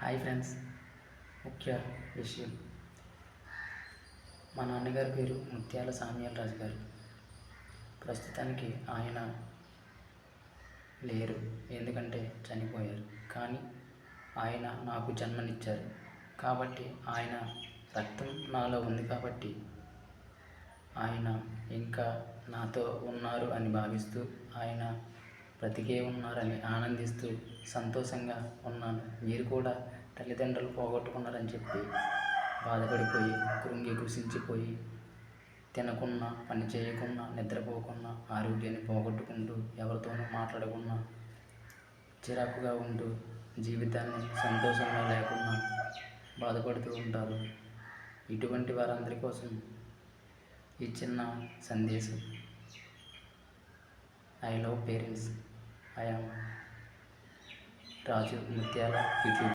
Hi friends, ముఖ్య విషయం. మా నాన్నగారి పేరు ముత్యాల సామ్యాల్ రాజు గారు. ప్రస్తుతానికి ఆయన లేరు, ఎందుకంటే చనిపోయారు. కానీ ఆయన నాకు జన్మనిచ్చారు కాబట్టి, ఆయన రక్తం నాలో ఉంది కాబట్టి, ఆయన ఇంకా నాతో ఉన్నారు అని భావిస్తూ, ఆయన బ్రతికే ఉన్నారని ఆనందిస్తూ సంతోషంగా ఉన్నాను. మీరు కూడా తల్లిదండ్రులు పోగొట్టుకున్నారని చెప్పి బాధపడిపోయి, కృంగి కృషించిపోయి, తినకున్నా, పని చేయకున్నా, నిద్రపోకున్నా, ఆరోగ్యాన్ని పోగొట్టుకుంటూ, ఎవరితోనూ మాట్లాడకున్నా, చిరాకుగా ఉంటూ, జీవితాన్ని సంతోషంగా లేకుండా బాధపడుతూ ఉంటారు. ఇటువంటి వారందరి కోసం ఈ చిన్న సందేశం. I love parents. I am Raju Mutyala YouTube.